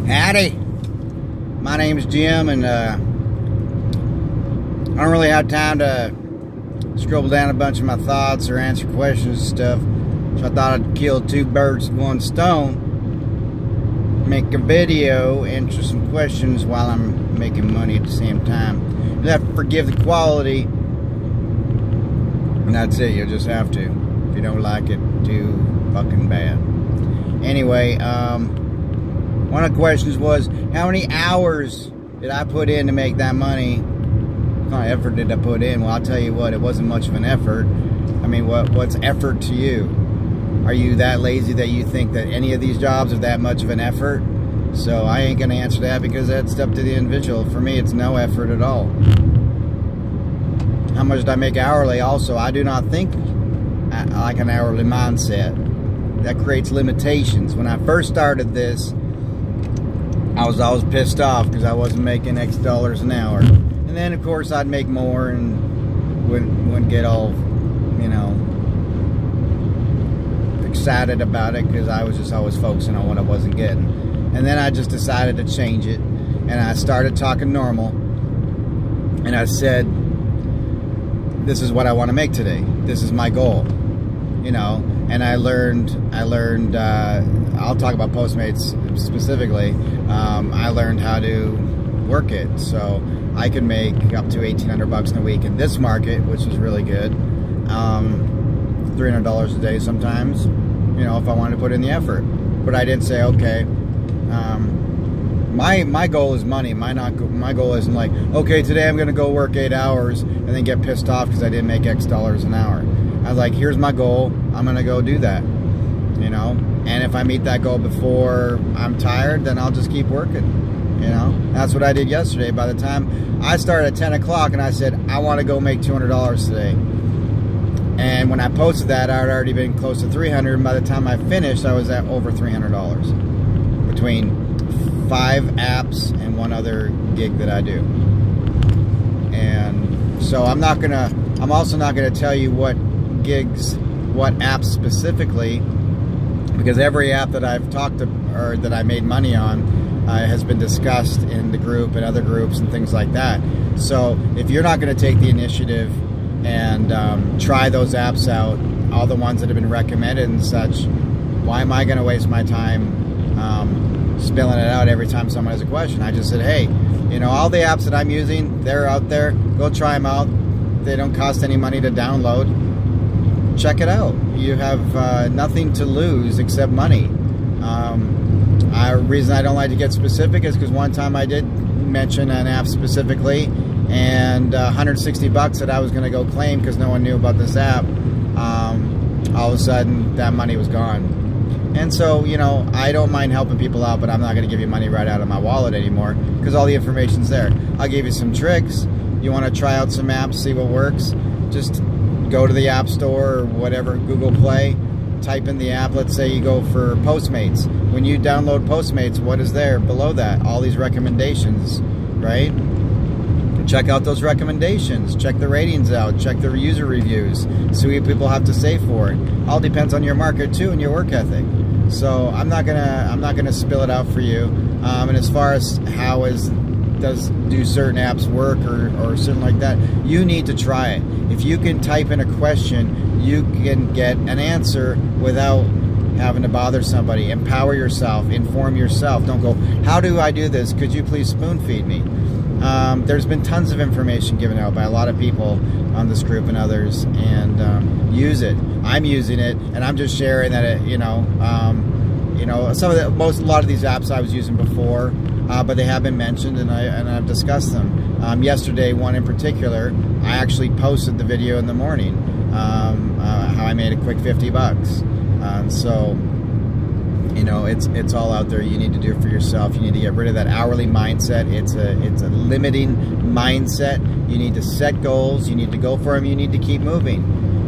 Howdy, my name is Jim, and I don't really have time to scribble down a bunch of my thoughts or answer questions and stuff, so I thought I'd kill two birds with one stone, make a video, answer some questions while I'm making money at the same time. You'll have to forgive the quality, and that's it. You'll just have to. If you don't like it, too fucking bad. Anyway, one of the questions was, how many hours did I put in to make that money? What kind of effort did I put in? Well, I'll tell you what, it wasn't much of an effort. I mean, what's effort to you? Are you that lazy that you think that any of these jobs are that much of an effort? So I ain't going to answer that, because that's up to the individual. For me, it's no effort at all. How much did I make hourly? Also, I do not think like an hourly mindset. That creates limitations. When I first started this, I was always pissed off because I wasn't making X dollars an hour. And then, of course, I'd make more and wouldn't get all, you know, excited about it, because I was just always focusing on what I wasn't getting. And then I just decided to change it, and I started talking normal, and I said, this is what I want to make today. This is my goal, you know. And I learned, I'll talk about Postmates specifically. I learned how to work it, so I could make up to $1,800 in a week in this market, which is really good. $300 a day sometimes, you know, if I wanted to put in the effort. But I didn't say, okay, my goal is money. My goal isn't like, okay, today I'm going to go work 8 hours and then get pissed off because I didn't make X dollars an hour. I was like, here's my goal. I'm going to go do that, you know. And if I meet that goal before I'm tired, then I'll just keep working, you know. That's what I did yesterday. By the time I started at 10 o'clock and I said, I want to go make $200 today. And when I posted that, I had already been close to $300. And by the time I finished, I was at over $300 between 5 apps and one other gig that I do. And so I'm also not gonna tell you what gigs, what apps specifically, because every app that I've talked to or that I made money on has been discussed in the group and other groups and things like that. So if you're not going to take the initiative and try those apps out, all the ones that have been recommended and such, why am I going to waste my time spilling it out every time someone has a question? I just said, hey, you know, all the apps that I'm using, they're out there. Go try them out. They don't cost any money to download. Check it out. You have nothing to lose except money. The reason I don't like to get specific is because one time I did mention an app specifically, and $160 that I was going to go claim because no one knew about this app, all of a sudden that money was gone. And so, you know, I don't mind helping people out, but I'm not going to give you money right out of my wallet anymore, because all the information's there. I'll give you some tricks. You want to try out some apps, see what works, just go to the App Store or whatever, Google Play, type in the app. Let's say you go for Postmates. When you download Postmates, what is there below that? All these recommendations, right? Check out those recommendations. Check the ratings out. Check the user reviews. See what people have to say for it. All depends on your market too and your work ethic. So I'm not gonna spill it out for you. And as far as how do certain apps work or something like that, you need to try it. If you can type in a question, you can get an answer without having to bother somebody. Empower yourself, inform yourself. Don't go, how do I do this? Could you please spoon feed me? There's been tons of information given out by a lot of people on this group and others, and use it. I'm using it, and I'm just sharing that it, a lot of these apps I was using before, but they have been mentioned, and I've discussed them. Yesterday, one in particular, I actually posted the video in the morning, how I made a quick $50. So, you know, it's all out there. You need to do it for yourself. You need to get rid of that hourly mindset. It's a limiting mindset. You need to set goals. You need to go for them. You need to keep moving,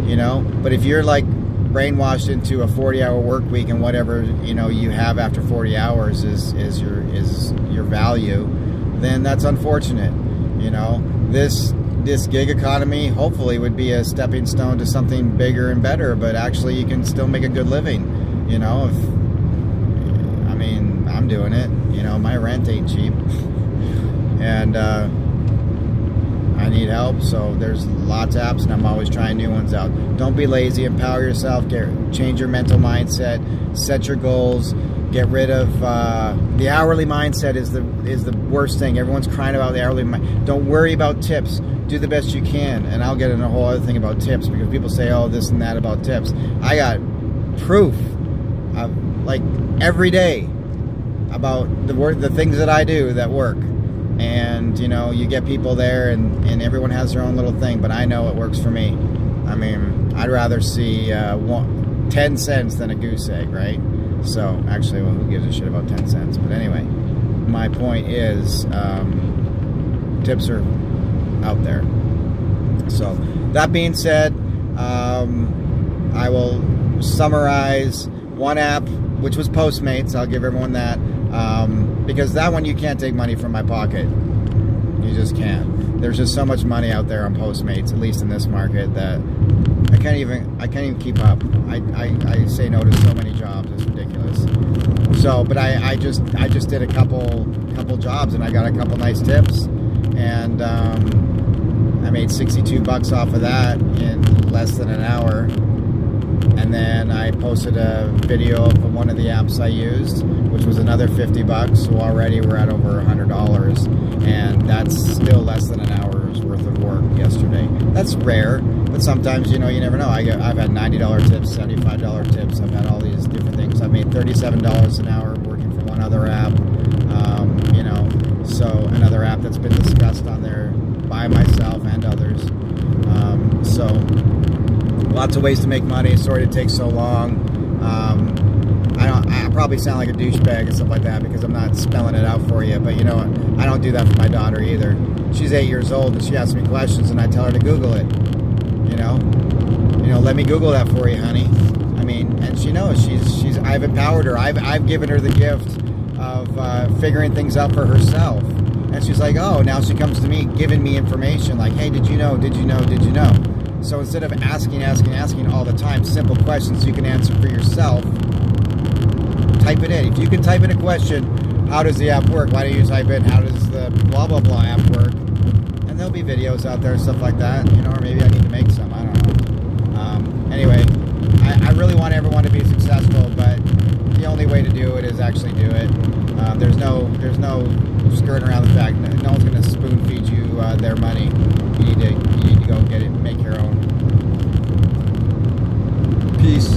you know. But if you're like brainwashed into a 40-hour work week, and whatever, you know, you have after 40 hours is your value, then that's unfortunate. You know, this gig economy hopefully would be a stepping stone to something bigger and better, but actually you can still make a good living, you know. I'm doing it. You know, my rent ain't cheap. And I need help, so there's lots of apps, and I'm always trying new ones out. Don't be lazy. Empower yourself. Change your mental mindset. Set your goals. Get rid of the hourly mindset. Is the worst thing. Everyone's crying about the hourly mindset. Don't worry about tips. Do the best you can. And I'll get in a whole other thing about tips, because people say, oh, this and that about tips. I got proof like every day about the things that I do that work. And you know, you get people there, and everyone has their own little thing, but I know it works for me. I mean, I'd rather see 10 cents than a goose egg, right? So actually, well, who gives a shit about 10 cents? But anyway, my point is, tips are out there. So that being said, I will summarize one app, which was Postmates. I'll give everyone that, because that one you can't take money from my pocket. You just can't. There's just so much money out there on Postmates, at least in this market, that I can't even keep up. I say no to so many jobs. It's ridiculous. So, but I just did a couple jobs, and I got a couple nice tips, and I made 62 bucks off of that in less than an hour. And then I posted a video of one of the apps I used, which was another 50 bucks. So already we're at over $100, and that's still less than an hour's worth of work yesterday. That's rare, but sometimes, you know, you never know. I've had $90 tips, $75 tips. I've had all these different things. I've made $37 an hour working for one other app. You know, so another app that's been discussed on there by myself and others. So lots of ways to make money. Sorry it takes so long. I probably sound like a douchebag and stuff like that because I'm not spelling it out for you, but you know what? I don't do that for my daughter either. She's 8 years old, and she asks me questions, and I tell her to Google it. You know, let me Google that for you, honey. I mean, and she knows. I've empowered her. I've given her the gift of figuring things out for herself. And she's like, oh, now she comes to me giving me information like, hey, did you know, did you know, did you know? So instead of asking all the time simple questions you can answer for yourself, type it in. If you can type in a question, how does the app work? Why don't you type in, how does the blah, blah, blah app work? And there'll be videos out there, stuff like that, you know, or maybe I need to make some, I don't know. Anyway, I really want everyone to be successful, but the only way to do it is actually do it. There's no skirting around the fact that no one's going to spoon feed you their money. You need to go get it and make your own. Peace.